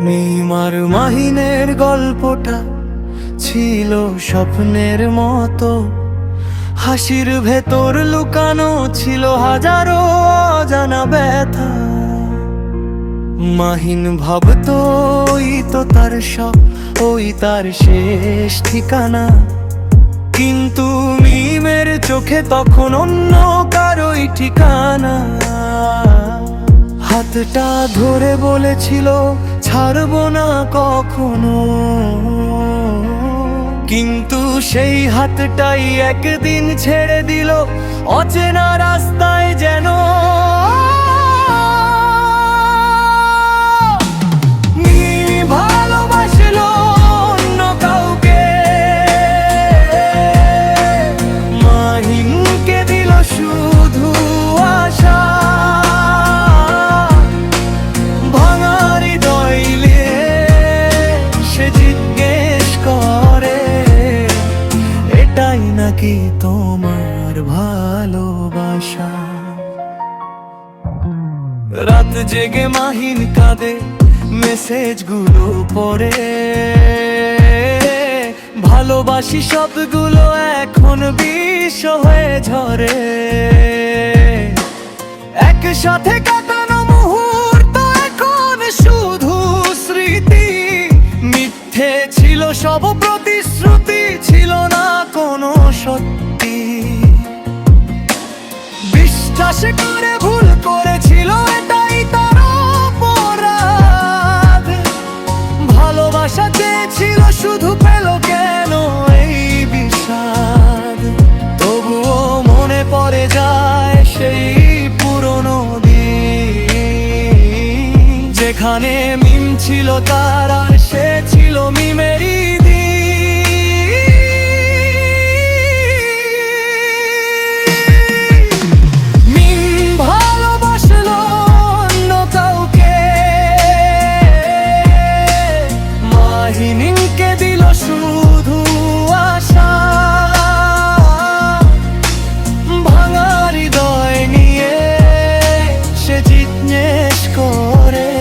মিম আর মাহিনের গল্পটা ছিল স্বপ্নের মতো, হাসির ভেতর লুকানো ছিল হাজারো অজানা ব্যথা। মাহিন ভাবতো ওই তো তার সব, ওই তার শেষ ঠিকানা, কিন্তু মিমের চোখে তখন অন্য কারোই ঠিকানা। হাতটা ধরে বলেছিল ছাড়বো না কখনো, কিন্তু সেই হাতটাই একদিন ছেড়ে দিল অচেনা রাস্তায় যেন। ভালোবাসলো অন্য কাউকে, মাহিনকে দিল শুধু আশা। ভাঙা হৃদয় নিয়ে সে জিজ্ঞেস করে, এটাই নাকি তোমার ভালোবাসা? রাত জেগে মাহিন কাঁদে, মেসেজগুলো পড়ে, ভালোবাসি শব্দগুলো এখন বিষ হয়ে ঝরে। একসাথে কাটানো মুহূর্ত এখন শুধু স্মৃতি, মিথ্যে ছিল সব প্রতিশ্রুতি, ছিল না কোনো সত্যি। বিশ্বাস করে ভুল করেছিল, এটাই তার অপরাধ। ভালোবাসা চেয়েছিল শুধু, পেল কেন এই বিষাদ? তবুও মনে পড়ে যায় সেই পুরনো দিন, যেখানে মিম ছিল তার আর সে ছিল মিমেরই দিন। মাহিনকে দিল শুধু আশা, ভাঙা হৃদয় নিয়ে সে জিজ্ঞেস করে,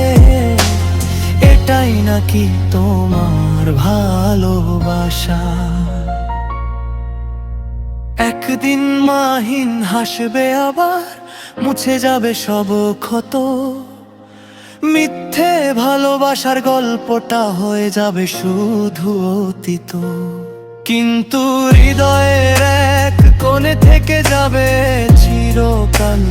এটাই নাকি তোমার ভালোবাসা? একদিন মাহিন হাসবে আবার, মুছে যাবে সব ক্ষত, মিথ্যে ভালোবাসার গল্পটা হয়ে যাবে শুধু অতীত। কিন্তু হৃদয়ের এক কোণে থেকে যাবে চিরকাল।